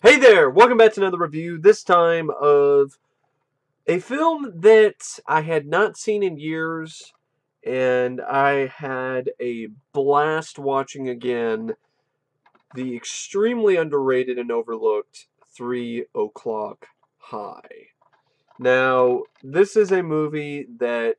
Hey there! Welcome back to another review, this time of a film that I had not seen in years, and I had a blast watching again, the extremely underrated and overlooked 3 O'Clock High. Now, this is a movie that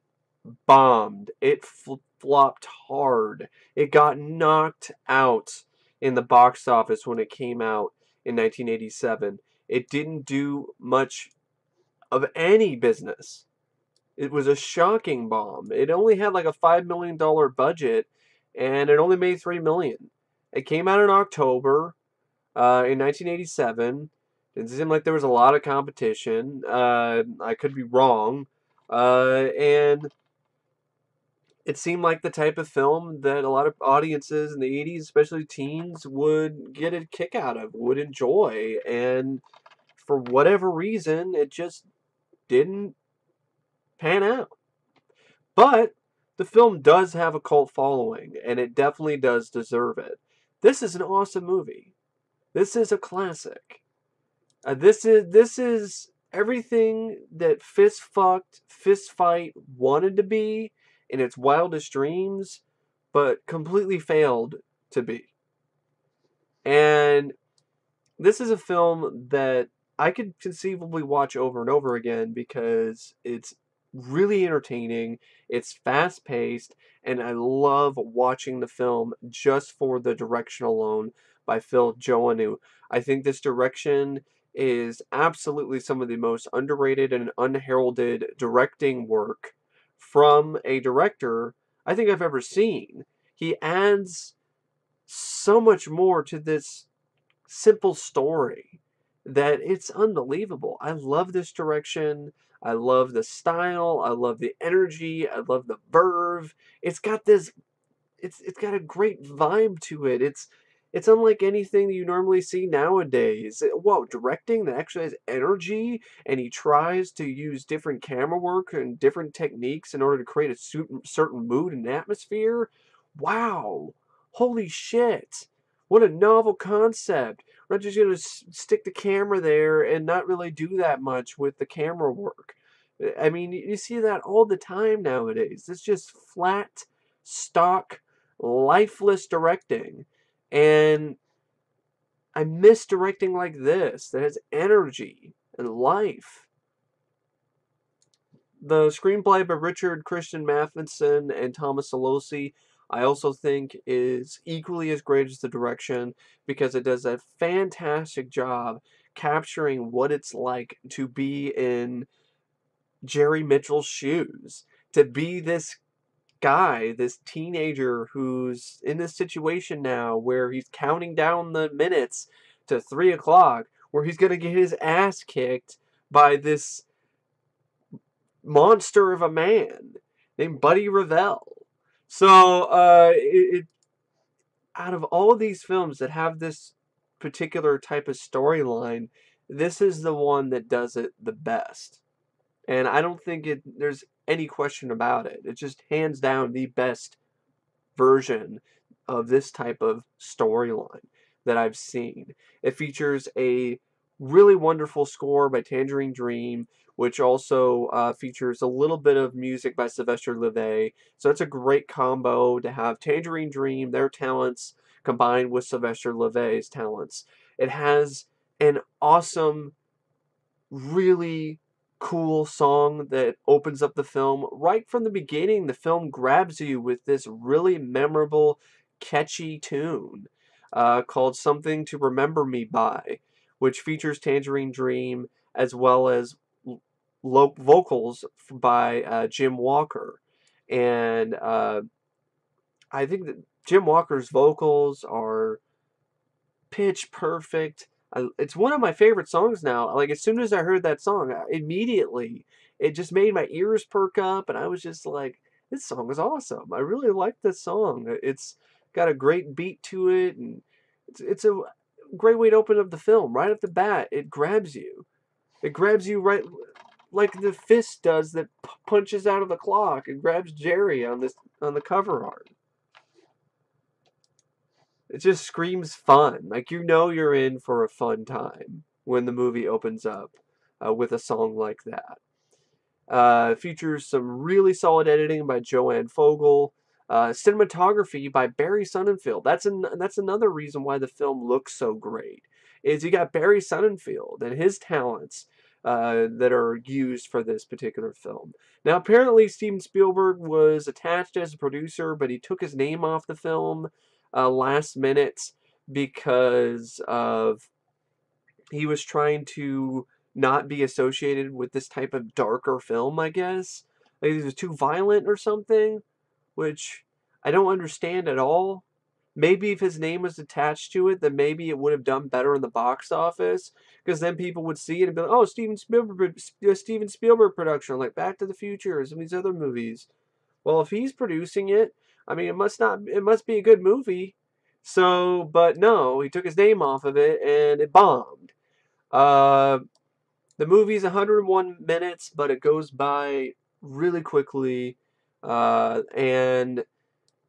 bombed. It flopped hard. It got knocked out in the box office when it came out in 1987. It didn't do much of any business. It was a shocking bomb. It only had like a $5 million budget and it only made $3 million. It came out in October in 1987. It seemed like there was a lot of competition. I could be wrong. And it seemed like the type of film that a lot of audiences in the 80s, especially teens, would get a kick out of, would enjoy. And for whatever reason, it just didn't pan out. But the film does have a cult following, and it definitely does deserve it. This is an awesome movie. This is a classic. This is everything that Fist Fight wanted to be in its wildest dreams, but completely failed to be. And this is a film that I could conceivably watch over and over again because it's really entertaining, it's fast paced, and I love watching the film just for the direction alone by Phil Joanou. I think this direction is absolutely some of the most underrated and unheralded directing work from a director I think I've ever seen. He adds so much more to this simple story that it's unbelievable. I love this direction. I love the style. I love the energy. I love the verve. It's got this it's got a great vibe to it. It's unlike anything that you normally see nowadays. Whoa, directing that actually has energy, and he tries to use different camera work and different techniques in order to create a certain mood and atmosphere. Wow. Holy shit. What a novel concept. We're not just going to stick the camera there and not really do that much with the camera work. I mean, you see that all the time nowadays. It's just flat, stock, lifeless directing. And I miss directing like this that has energy and life. The screenplay by Richard Christian Matheson and Thomas Solosi, I also think is equally as great as the direction because it does a fantastic job capturing what it's like to be in Jerry Mitchell's shoes, to be this guy, this teenager who's in this situation now where he's counting down the minutes to 3 o'clock, where he's going to get his ass kicked by this monster of a man named Buddy Revell. So, out of all of these films that have this particular type of storyline, this is the one that does it the best. And I don't think there's any question about it. It's just hands down the best version of this type of storyline that I've seen. It features a really wonderful score by Tangerine Dream, which also features a little bit of music by Sylvester Levay. So it's a great combo to have Tangerine Dream, their talents, combined with Sylvester Levay's talents. It has an awesome, really cool song that opens up the film. Right from the beginning, the film grabs you with this really memorable, catchy tune called Something to Remember Me By, which features Tangerine Dream as well as vocals by Jim Walker. And I think that Jim Walker's vocals are pitch perfect. It's one of my favorite songs now. Like, as soon as I heard that song, immediately it just made my ears perk up, and I was just like, "This song is awesome." I really like this song. It's got a great beat to it, and it's a great way to open up the film right off the bat. It grabs you. It grabs you right like the fist does that punches out of the clock and grabs Jerry on the cover art. It just screams fun. Like, you know you're in for a fun time when the movie opens up with a song like that. It features some really solid editing by Joanne Fogel. Cinematography by Barry Sonnenfeld. That's another reason why the film looks so great. Is you got Barry Sonnenfeld and his talents that are used for this particular film. Now, apparently, Steven Spielberg was attached as a producer, but he took his name off the film last minute because of he was trying to not be associated with this type of darker film, I guess. Like, it was too violent or something, which I don't understand at all. Maybe if his name was attached to it, then maybe it would have done better in the box office, because then people would see it and be like, "Oh, Steven Spielberg production, like Back to the Future, or some of these other movies." Well, if he's producing it, I mean, it must be a good movie. So, but no, he took his name off of it and it bombed. Uh, the movie's 101 minutes, but it goes by really quickly, and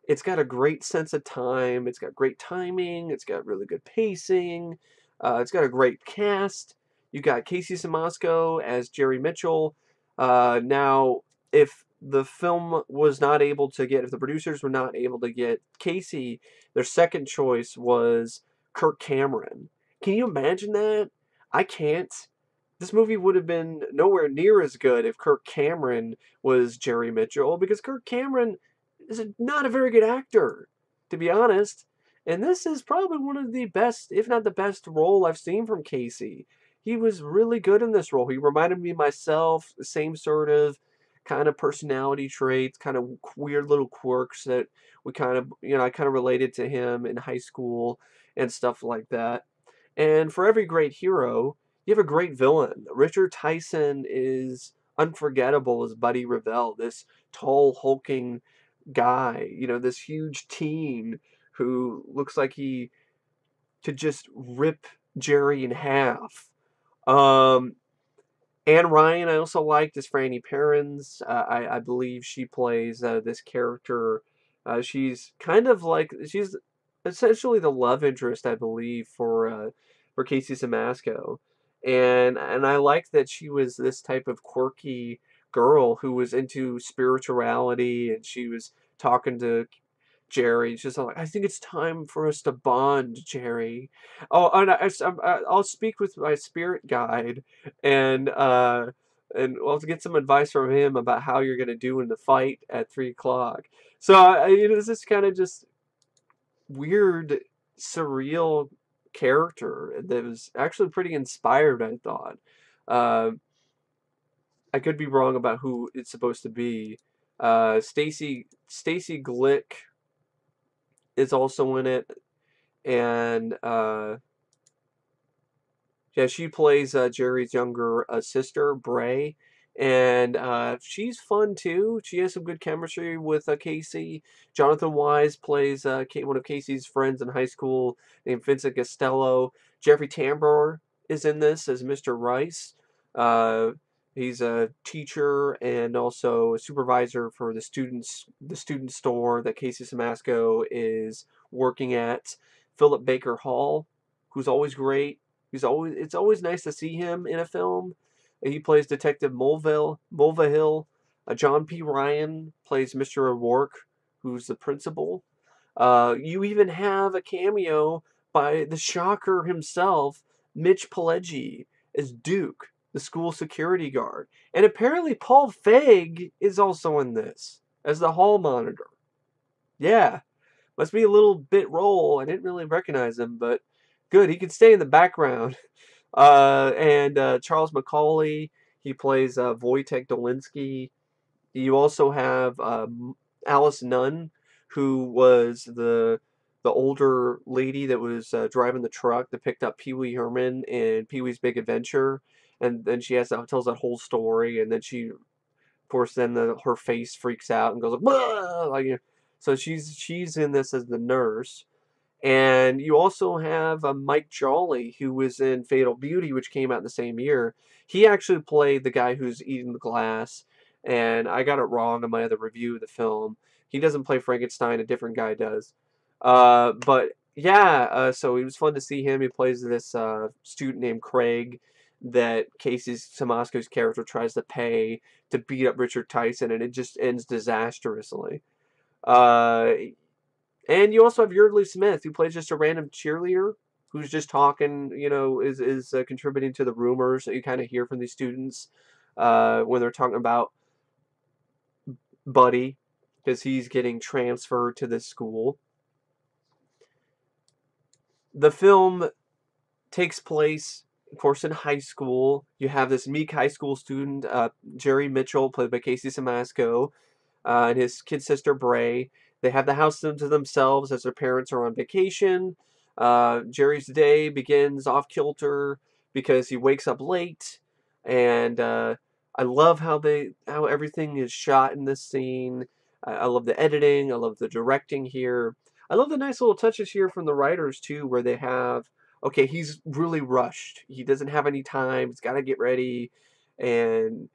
it's got a great sense of time. It's got great timing. It's got really good pacing. It's got a great cast. You got Casey Siemaszko as Jerry Mitchell. Now, if the film was not able to get, if the producers were not able to get Casey, their second choice was Kirk Cameron. Can you imagine that? I can't. This movie would have been nowhere near as good if Kirk Cameron was Jerry Mitchell, because Kirk Cameron is not a very good actor, to be honest. And this is probably one of the best, if not the best, role I've seen from Casey. He was really good in this role. He reminded me of myself, the same sort of kind of personality traits, kind of weird little quirks that we kind of, I kind of related to him in high school and stuff like that. And for every great hero, you have a great villain. Richard Tyson is unforgettable as Buddy Revell, this tall, hulking guy, this huge teen who looks like he could just rip Jerry in half. Um, Anne Ryan, I also liked as Franny Perrins. I believe she plays this character. She's kind of like she's essentially the love interest, I believe, for Casey Siemaszko, and I like that she was this type of quirky girl who was into spirituality, and she was talking to Jerry. She's like, I think it's time for us to bond, Jerry. Oh, and I'll speak with my spirit guide, and I'll get some advice from him about how you're gonna do in the fight at 3 o'clock. So this is kind of just weird, surreal character that was actually pretty inspired, I thought. Uh, I could be wrong about who it's supposed to be. Stacey Glick is also in it, and yeah, she plays Jerry's younger sister, Bray, and she's fun too. She has some good chemistry with Casey. Jonathan Wise plays one of Casey's friends in high school named Vincent Costello. Jeffrey Tambor is in this as Mr. Rice. Uh, he's a teacher and also a supervisor for the student store that Casey Siemaszko is working at. Phillip Baker Hall, who's always great. It's always nice to see him in a film. He plays Detective Mulvihill. John P. Ryan plays Mr. O'Rourke, who's the principal. You even have a cameo by the shocker himself, Mitch Pileggi, as Duke, the school security guard. And apparently Paul Feig is also in this as the hall monitor. Yeah, must be a little bit role. I didn't really recognize him, but good. He can stay in the background. And Charles Macaulay, he plays Wojtek Dolinsky. You also have Alice Nunn, who was the older lady that was driving the truck that picked up Pee Wee Herman in Pee Wee's Big Adventure, and then she tells that whole story, and then of course, then her face freaks out and goes like, "Blah!" So she's in this as the nurse. And you also have Mike Jolly, who was in Fatal Beauty, which came out the same year. He actually played the guy who's eating the glass, and I got it wrong in my other review of the film. He doesn't play Frankenstein, a different guy does. But Yeah, so it was fun to see him. He plays this student named Craig that Casey's Siemaszko's character tries to pay to beat up Richard Tyson, and it just ends disastrously. Uh, and you also have Yeardley Smith, who plays just a random cheerleader who's just talking, is contributing to the rumors that you kind of hear from these students when they're talking about Buddy, because he's getting transferred to this school. The film takes place, of course, in high school. You have this meek high school student, Jerry Mitchell, played by Casey Siemaszko, and his kid sister Bray. They have the house to themselves as their parents are on vacation. Jerry's day begins off kilter because he wakes up late, and I love how everything is shot in this scene. I love the editing. I love the directing here. I love the nice little touches here from the writers too, where they have okay, he's really rushed. He doesn't have any time. He's got to get ready, and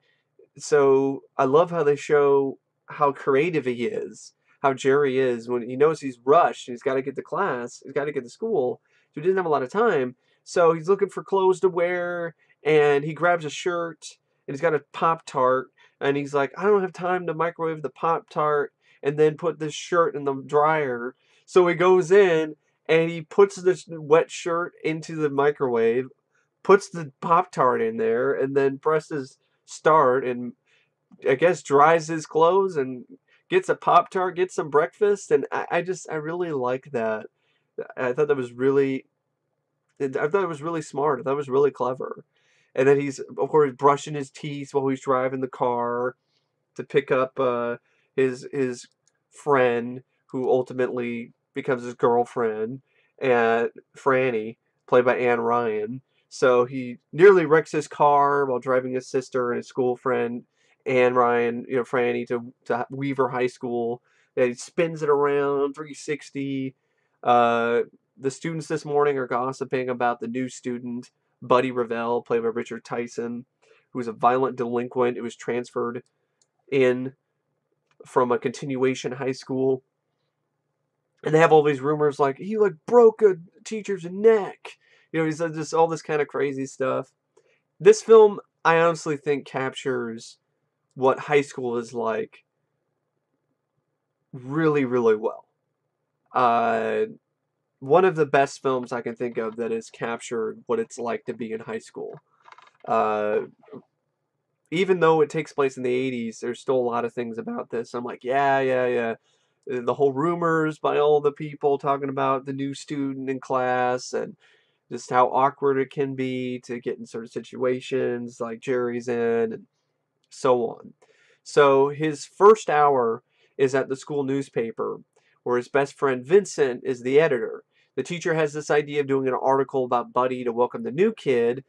so I love how they show how creative he is, how Jerry is when he knows he's rushed. He's got to get to class. He's got to get to school. So he doesn't have a lot of time. So he's looking for clothes to wear, and he grabs a shirt, and he's got a Pop-Tart, and he's like, I don't have time to microwave the Pop-Tart and then put this shirt in the dryer. So he goes in and he puts this wet shirt into the microwave, puts the Pop-Tart in there, and then presses start and I guess dries his clothes and gets a Pop-Tart, gets some breakfast, and I really like that. I thought that was really I thought it was really smart. I thought it was really clever. And then he's of course brushing his teeth while he's driving the car to pick up his friend who ultimately becomes his girlfriend, and Franny, played by Anne Ryan. So he nearly wrecks his car while driving his sister and his school friend Anne Ryan, Franny, to Weaver High School. And he spins it around 360. Uh, the students this morning are gossiping about the new student, Buddy Revell, played by Richard Tyson, who's a violent delinquent who was transferred in from a continuation high school, and they have all these rumors like he like broke a teacher's neck. He's just all this kind of crazy stuff. This film, I honestly think, captures what high school is like really, really well. Uh, One of the best films I can think of that has captured what it's like to be in high school. Uh, Even though it takes place in the 80s, there's still a lot of things about this. I'm like, yeah, yeah, yeah. The whole rumors by all the people talking about the new student in class and just how awkward it can be to get in certain situations like Jerry's in and so on. So his first hour is at the school newspaper where his best friend Vincent is the editor. The teacher has this idea of doing an article about Buddy to welcome the new kid,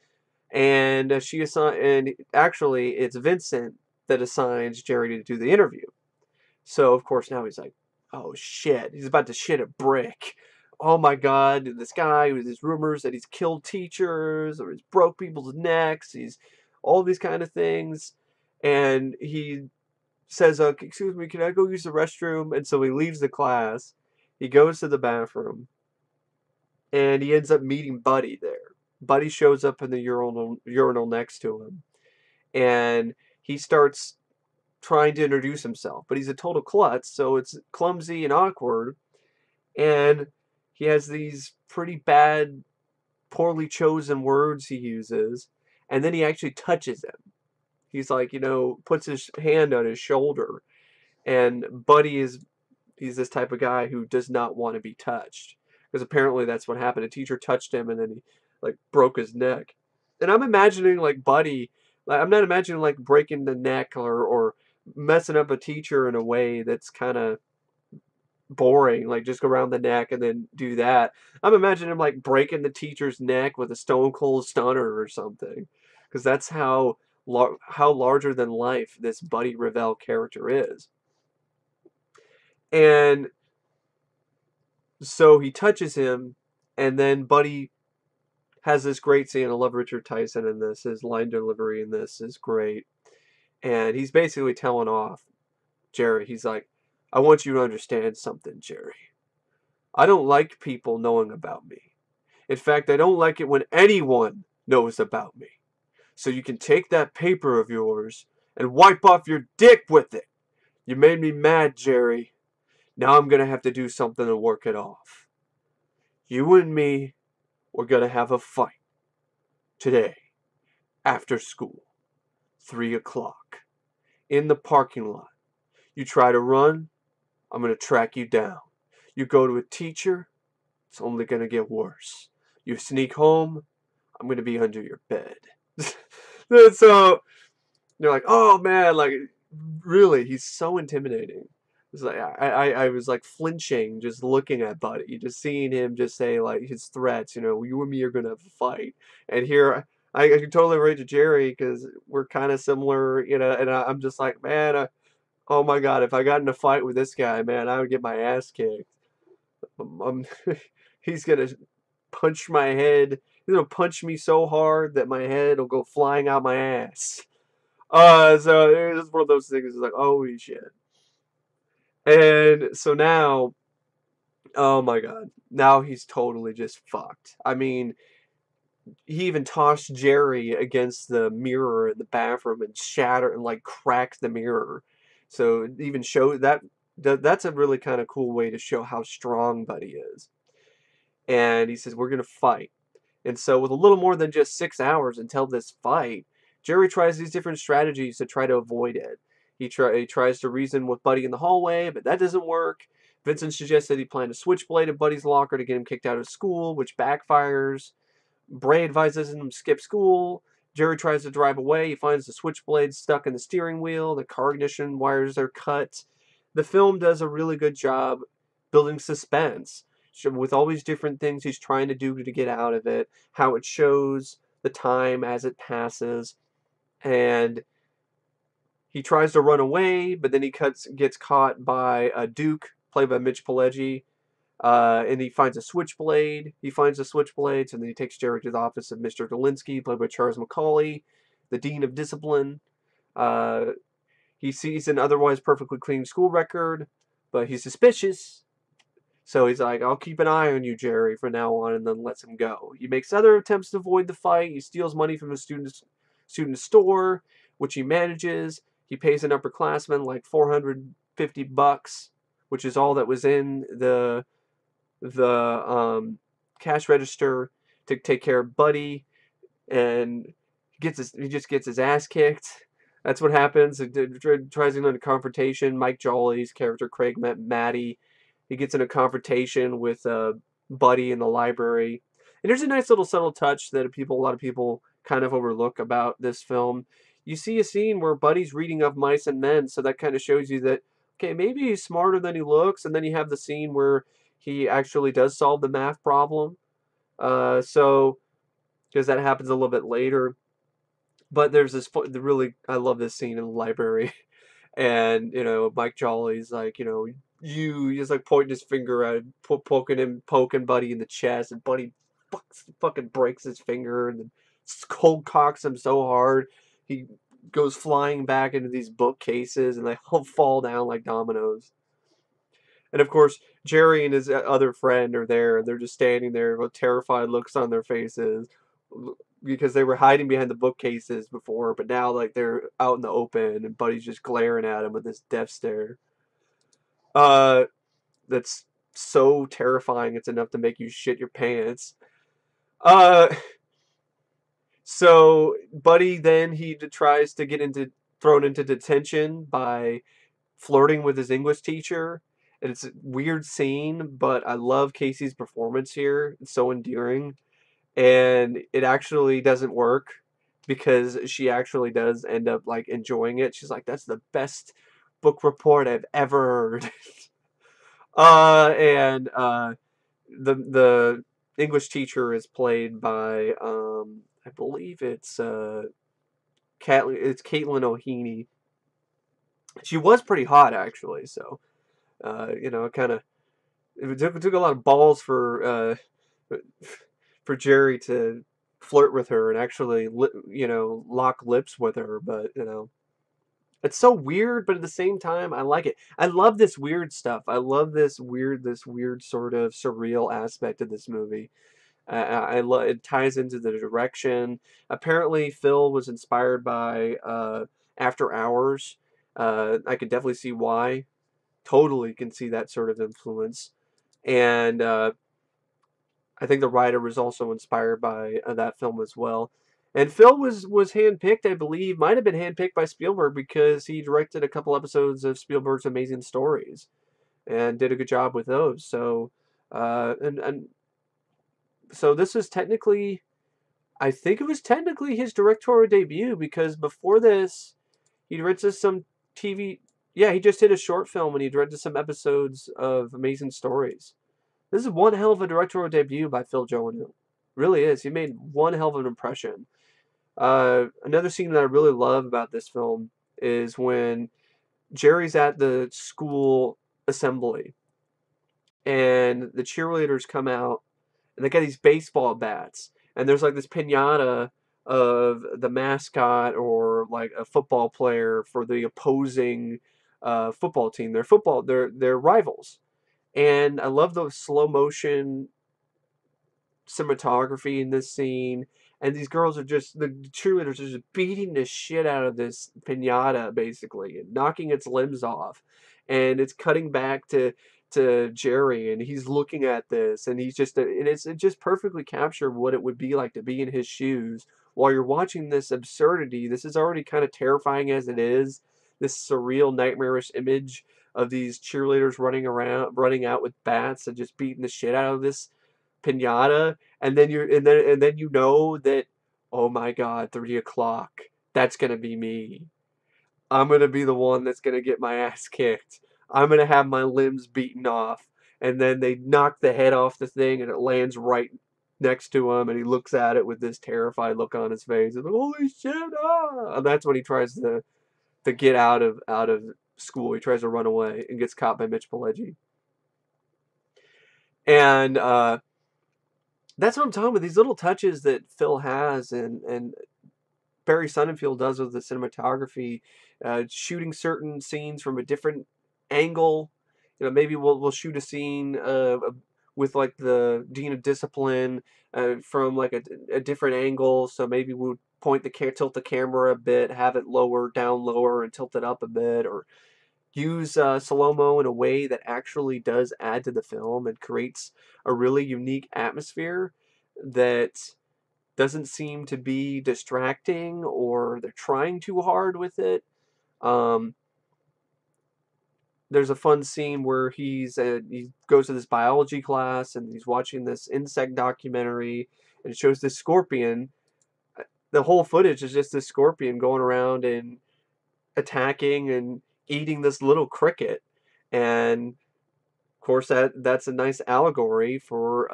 and and actually it's Vincent that assigns Jerry to do the interview. So of course now he's like, oh shit, he's about to shit a brick. Oh my god, this guy with his rumors that he's killed teachers or he's broke people's necks, he's all these kind of things, and he says, excuse me, can I go use the restroom? And so he leaves the class, he goes to the bathroom, and he ends up meeting Buddy there. Buddy shows up in the urinal next to him, and he starts trying to introduce himself, but he's a total klutz, so it's clumsy and awkward, and he has these pretty bad, poorly chosen words he uses, and then he actually touches him. He's like, puts his hand on his shoulder, and Buddy he's this type of guy who does not want to be touched, because apparently that's what happened. A teacher touched him, and then he like broke his neck. And I'm imagining like Buddy, like I'm not imagining like breaking the neck or messing up a teacher in a way that's kind of boring, like just go around the neck and then do that. I'm imagining him like breaking the teacher's neck with a stone cold stunner or something, because that's how larger than life this Buddy Revell character is. And so he touches him, and then Buddy has this great scene. I love Richard Tyson in this. His line delivery in this is great. And he's basically telling off Jerry. He's like, I want you to understand something, Jerry. I don't like people knowing about me. In fact, I don't like it when anyone knows about me. So you can take that paper of yours and wipe off your dick with it. You made me mad, Jerry. Now I'm gonna have to do something to work it off. You and me, we're gonna have a fight. Today, after school. 3 o'clock. In the parking lot. You try to run, I'm gonna track you down. You go to a teacher, it's only gonna get worse. You sneak home, I'm gonna be under your bed. So you're like, oh man, like really, he's so intimidating. It's like I was like flinching just looking at Buddy, just seeing him just say like his threats, you and me are gonna fight. And here I can totally relate to Jerry because we're kind of similar, and I'm just like, man, oh my God, if I got in a fight with this guy, man, I would get my ass kicked. Um, he's gonna punch my head. He's gonna punch me so hard that my head will go flying out my ass. So it's one of those things. It's like, holy shit. And so now, oh my God, now he's totally just fucked. I mean, he even tossed Jerry against the mirror in the bathroom and shattered and like cracked the mirror. So it even show that's a really kind of cool way to show how strong Buddy is. And he says, we're gonna fight. And so with a little more than just 6 hours until this fight, Jerry tries these different strategies to try to avoid it. He tries to reason with Buddy in the hallway, but that doesn't work. Vincent suggests that he planned a switchblade at Buddy's locker to get him kicked out of school, which backfires. Bray advises him to skip school. Jerry tries to drive away. He finds the switchblade stuck in the steering wheel. The car ignition wires are cut. The film does a really good job building suspense with all these different things he's trying to do to get out of it, how it shows the time as it passes, and he tries to run away, but then he gets caught by a Duke, played by Mitch Pileggi, and he finds a switchblade. He finds the switchblades, and then he takes Jerry to the office of Mr. Dolinsky, played by Charles Macaulay, the Dean of Discipline. Uh, he sees an otherwise perfectly clean school record, but he's suspicious. So he's like, I'll keep an eye on you, Jerry, from now on, and then lets him go. He makes other attempts to avoid the fight. He steals money from a student store, which he manages. He pays an upperclassman like $450, which is all that was in the cash register to take care of Buddy, and he just gets his ass kicked. That's what happens. He tries to get into a confrontation. Mike Jolly's character, Craig Maddie, he gets in a confrontation with Buddy in the library. And there's a nice little subtle touch that a lot of people kind of overlook about this film. You see a scene where Buddy's reading of Mice and Men, so that kind of shows you that, okay, maybe he's smarter than he looks. And then you have the scene where he actually does solve the math problem. So, because that happens a little bit later. But there's I love this scene in the library. And, Mike Jolly's like, he's like pointing his finger at him, poking Buddy in the chest, and Buddy fucking breaks his finger and then cold cocks him so hard he goes flying back into these bookcases and they all fall down like dominoes. And of course, Jerry and his other friend are there, and they're just standing there with terrified looks on their faces because they were hiding behind the bookcases before, but now like they're out in the open, and Buddy's just glaring at him with this death stare. That's so terrifying. It's enough to make you shit your pants. So Buddy then he tries to get thrown into detention by flirting with his English teacher. And it's a weird scene, but I love Casey's performance here. It's so endearing. And it actually doesn't work because she actually does end up like enjoying it. She's like, that's the best book report I've ever heard. And the English teacher is played by I believe it's Caitlin O'Heaney. She was pretty hot actually, so kind of it took a lot of balls for Jerry to flirt with her and actually lock lips with her, but It's so weird, but at the same time, I like it. I love this weird stuff. I love this weird sort of surreal aspect of this movie. I love it ties into the direction. Apparently, Phil was inspired by After Hours. I could definitely see why. Totally can see that sort of influence. And I think the writer was also inspired by that film as well. And Phil was handpicked, I believe, might have been handpicked by Spielberg because he directed a couple episodes of Spielberg's Amazing Stories and did a good job with those. So, and so this is technically, I think it was technically his directorial debut because before this, he directed some TV. Yeah, he just did a short film and he directed some episodes of Amazing Stories. This is one hell of a directorial debut by Phil Joanou. Really is. He made one hell of an impression. Another scene that I really love about this film is when Jerry's at the school assembly and the cheerleaders come out and they got these baseball bats and there's like this piñata of the mascot or like a football player for the opposing football team. They're rivals. And I love the slow motion cinematography in this scene. And these girls are just, the cheerleaders are just beating the shit out of this pinata, basically, and knocking its limbs off. And it's cutting back to Jerry, and he's looking at this, and it just perfectly captured what it would be like to be in his shoes while you're watching this absurdity. This is already kind of terrifying as it is. This surreal, nightmarish image of these cheerleaders running out with bats and just beating the shit out of this pinata, and then you know that, oh my God, 3 o'clock. That's gonna be me. I'm gonna be the one that's gonna get my ass kicked. I'm gonna have my limbs beaten off, and then they knock the head off the thing, and it lands right next to him, and he looks at it with this terrified look on his face. He's like, "Holy shit!" Ah! And that's when he tries to get out of school. He tries to run away and gets caught by Mitch Pileggi. And that's what I'm talking about. These little touches that Phil has and Barry Sonnenfeld does with the cinematography, shooting certain scenes from a different angle. You know, maybe we'll shoot a scene with like the Dean of Discipline from like a different angle. So maybe we'll tilt the camera a bit, have it down lower, and tilt it up a bit, or use slow-mo in a way that actually does add to the film and creates a really unique atmosphere that doesn't seem to be distracting or they're trying too hard with it. Um, there's a fun scene where he goes to this biology class and he's watching this insect documentary and it shows this scorpion. The whole footage is just this scorpion going around and attacking and eating this little cricket. And of course, that's a nice allegory for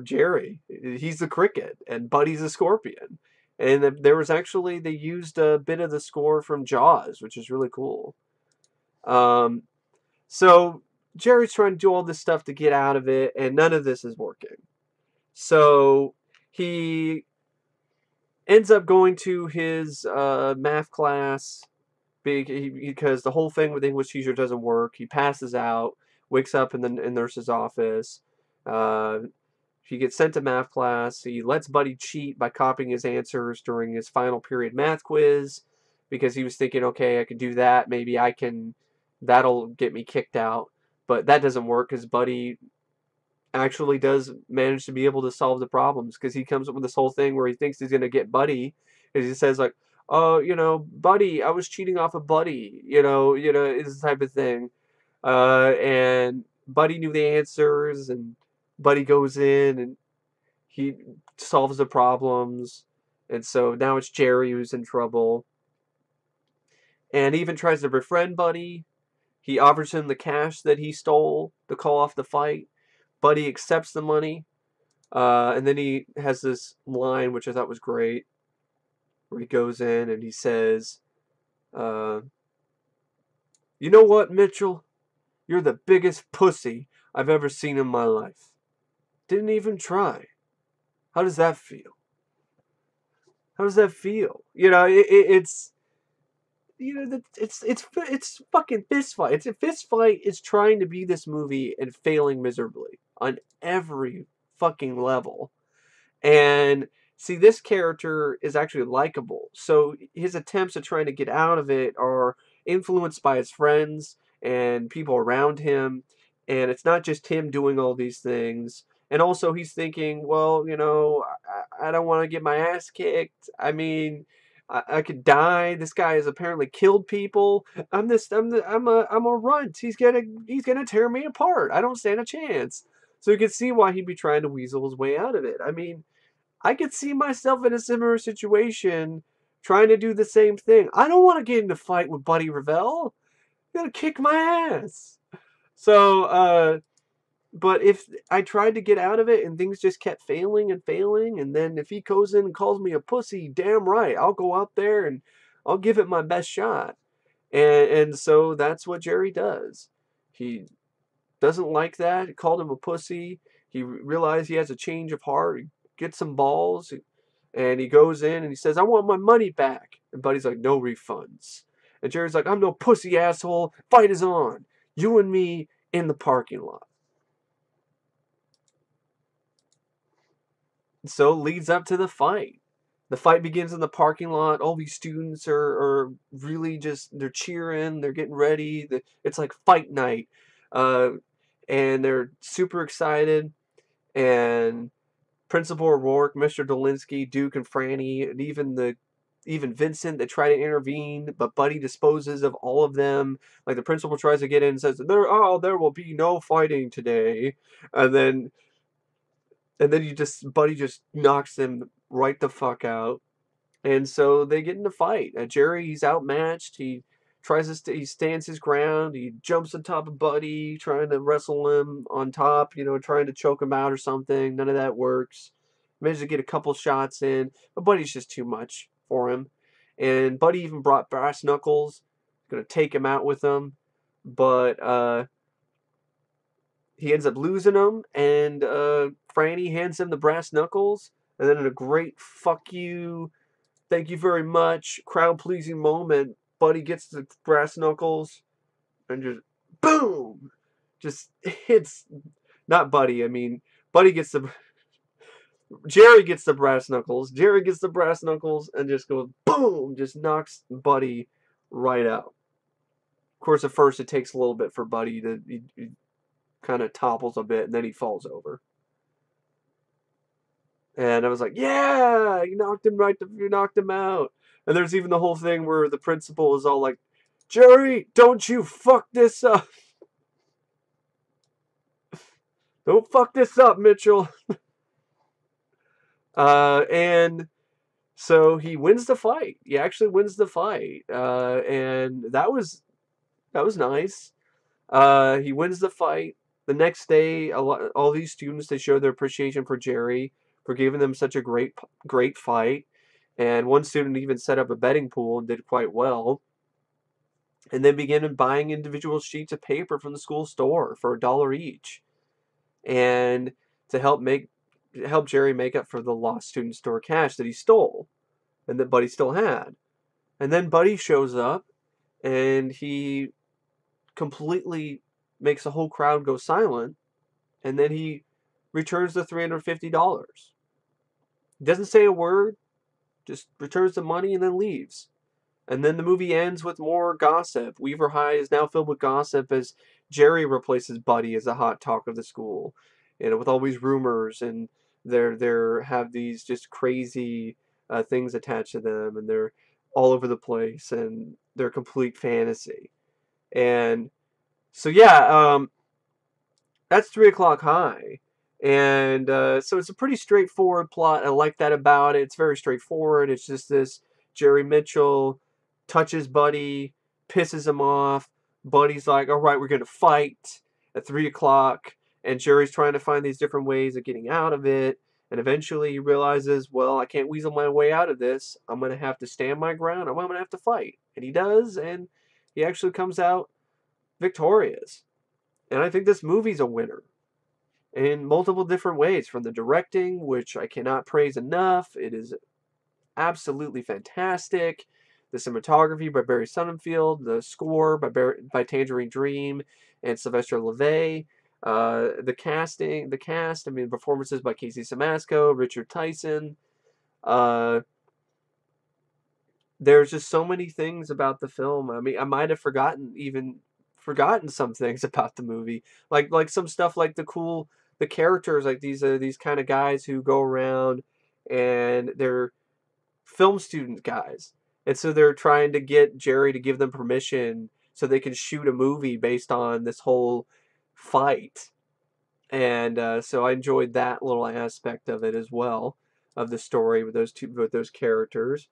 Jerry. He's the cricket, and Buddy's a scorpion. And there was actually they used a bit of the score from Jaws, which is really cool. Um, so Jerry's trying to do all this stuff to get out of it, and none of this is working. So he ends up going to his math class because the whole thing with the English teacher doesn't work. He passes out, wakes up in the nurse's office. Uh, he gets sent to math class. He lets Buddy cheat by copying his answers during his final period math quiz because he was thinking, okay, I can do that. Maybe that'll get me kicked out. But that doesn't work because Buddy actually does manage to be able to solve the problems because he comes up with this whole thing where he thinks he's going to get Buddy because he says like, oh, Buddy, I was cheating off of Buddy, is the type of thing. And Buddy knew the answers and Buddy goes in and he solves the problems. And so now it's Jerry who's in trouble. And he even tries to befriend Buddy. He offers him the cash that he stole to call off the fight. Buddy accepts the money. And then he has this line, which I thought was great, where he goes in and he says, you know what, Mitchell? You're the biggest pussy I've ever seen in my life. Didn't even try. How does that feel? How does that feel? It's it's fucking fist fight. It's a fist fight is trying to be this movie and failing miserably on every fucking level. And see, this character is actually likable. So his attempts at trying to get out of it are influenced by his friends and people around him. And it's not just him doing all these things. And also, he's thinking, well, I don't want to get my ass kicked. I mean, I could die. This guy has apparently killed people. I'm a runt. He's gonna tear me apart. I don't stand a chance. So you can see why he'd be trying to weasel his way out of it. I mean, I could see myself in a similar situation trying to do the same thing. I don't want to get in a fight with Buddy Revell. He's gonna kick my ass. So, but if I tried to get out of it and things just kept failing and failing, and then if he goes in and calls me a pussy, damn right, I'll go out there and I'll give it my best shot. And so that's what Jerry does. He doesn't like that. He called him a pussy. He realized he has a change of heart. He gets some balls, and he goes in and he says, I want my money back. And Buddy's like, no refunds. And Jerry's like, I'm no pussy, asshole. Fight is on. You and me in the parking lot. So leads up to the fight. The fight begins in the parking lot. All these students are really just, they're cheering, they're getting ready. It's like fight night. Uh, and they're super excited. And Principal O'Rourke, Mr. Dolinsky, Duke, and Franny, and even Vincent, they try to intervene, but Buddy disposes of all of them. Like the principal tries to get in and says, there will be no fighting today. And then Buddy just knocks them right the fuck out. And so they get in a fight. Jerry, he's outmatched. He stands his ground. He jumps on top of Buddy, trying to wrestle him on top, trying to choke him out or something. None of that works. Manages to get a couple shots in, but Buddy's just too much for him. And Buddy even brought brass knuckles. Gonna take him out with him. But he ends up losing them, and Franny hands him the brass knuckles. And then in a great fuck you, thank you very much, crowd-pleasing moment, Buddy gets the brass knuckles and just boom, just hits. Not Buddy. I mean, Buddy gets the. Jerry gets the brass knuckles. Jerry gets the brass knuckles and just goes boom, just knocks Buddy right out. Of course, at first it takes a little bit for Buddy to he kind of topples a bit, and then he falls over. And I was like, yeah, you knocked him out. And there's even the whole thing where the principal is all like, Jerry, don't you fuck this up. Don't fuck this up, Mitchell. And so he wins the fight. He actually wins the fight. And that was nice. He wins the fight. The next day, all these students, they show their appreciation for Jerry for giving them such a great fight. And one student even set up a betting pool and did quite well. And then began buying individual sheets of paper from the school store for $1 each. And to help Jerry make up for the lost student store cash that he stole and that Buddy still had. And then Buddy shows up and he completely makes the whole crowd go silent, and then he returns the $350. He doesn't say a word, just returns the money and then leaves. And then the movie ends with more gossip. Weaver High is now filled with gossip as Jerry replaces Buddy as the hot talk of the school, with all these rumors, and they have these just crazy things attached to them, and they're all over the place, and they're complete fantasy. And so yeah, that's 3 O'Clock High. And so it's a pretty straightforward plot. I like that about it. It's very straightforward. It's just this Jerry Mitchell touches Buddy, pisses him off. Buddy's like, all right, we're going to fight at 3 o'clock. And Jerry's trying to find these different ways of getting out of it. And eventually he realizes, well, I can't weasel my way out of this. I'm going to have to stand my ground. I'm going to have to fight. And he does. And he actually comes out victorious. And I think this movie's a winner in multiple different ways, from the directing, which I cannot praise enough. It is absolutely fantastic. The cinematography by Barry Sonnenfeld, the score by Tangerine Dream and Sylvester LeVay, the cast, I mean, performances by Casey Siemaszko, Richard Tyson. Uh, there's just so many things about the film. I mean, I might have forgotten some things about the movie, like some stuff like the characters, like these kind of guys who go around and they're film student guys, and so they're trying to get Jerry to give them permission so they can shoot a movie based on this whole fight. And so I enjoyed that little aspect of it as well, of the story with those characters.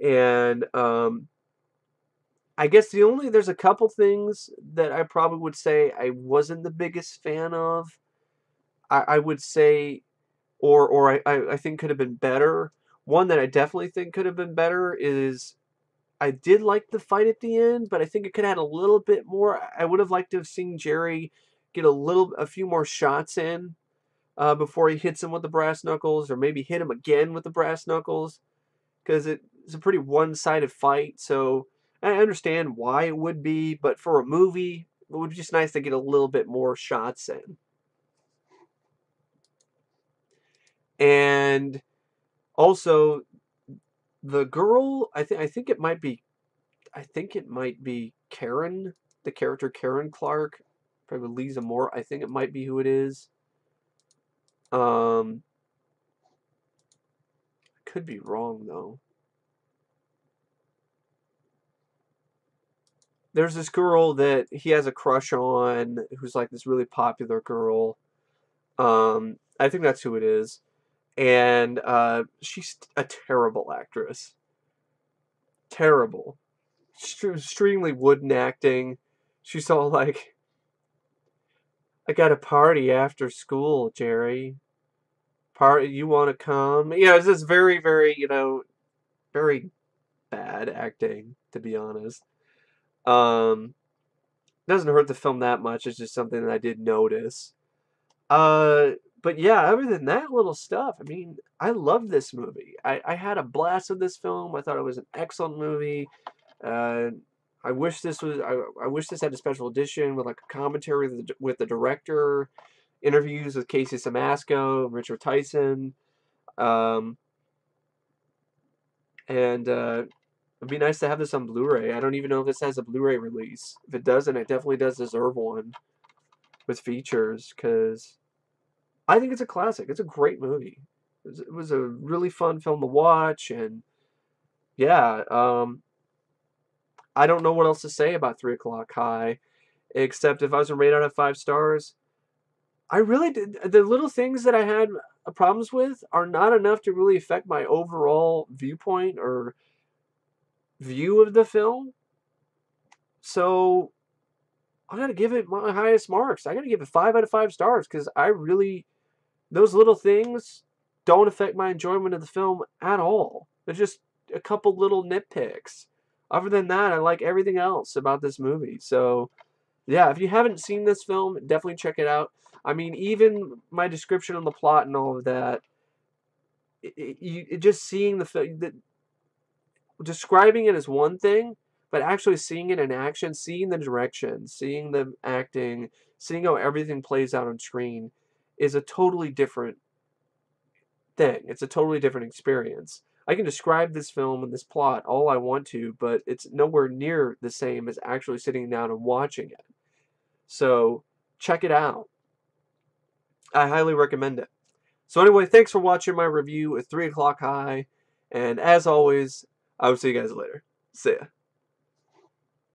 And I guess there's a couple things that I probably would say I wasn't the biggest fan of. I would say, or I think could have been better. One that I definitely think could have been better is I did like the fight at the end, but I think it could have had a little bit more. I would have liked to have seen Jerry get a few more shots in before he hits him with the brass knuckles, or maybe hit him again with the brass knuckles, because it's a pretty one-sided fight. So I understand why it would be, but for a movie, it would be just nice to get a little bit more shots in. And also, the girl, I think it might be Karen, the character Karen Clark, probably Liza Moore. I think it might be who it is. Could be wrong though. There's this girl that he has a crush on, who's like this really popular girl. I think that's who it is, and she's a terrible actress. Terrible, extremely wooden acting. She's all like, "I got a party after school, Jerry. Party, you want to come?" Yeah, it's just very, very, very bad acting, to be honest. Um, doesn't hurt the film that much. It's just something that I did notice. Uh, but yeah, other than that little stuff, I mean, I love this movie. I had a blast with this film. I thought it was an excellent movie. Uh, I wish this had a special edition with like a commentary with the director, interviews with Casey Siemaszko and Richard Tyson. Um, and it'd be nice to have this on Blu-ray. I don't even know if this has a Blu-ray release. If it doesn't, it definitely does deserve one with features, because I think it's a classic. It's a great movie. It was a really fun film to watch, and yeah, I don't know what else to say about 3 O'Clock High, except if I was to rate out of 5 stars, I really did. The little things that I had problems with are not enough to really affect my overall viewpoint or view of the film. So I gotta give it my highest marks. I gotta give it 5 out of 5 stars, because those little things don't affect my enjoyment of the film at all. They're just a couple little nitpicks. Other than that, I like everything else about this movie. So yeah, if you haven't seen this film, definitely check it out. I mean, even my description on the plot and all of that, just seeing the film, describing it is one thing, but actually seeing it in action, seeing the direction, seeing the acting, seeing how everything plays out on screen is a totally different thing. It's a totally different experience. I can describe this film and this plot all I want to, but it's nowhere near the same as actually sitting down and watching it. So check it out. I highly recommend it. So anyway, thanks for watching my review of 3 O'Clock High. And as always, I will see you guys later. See ya.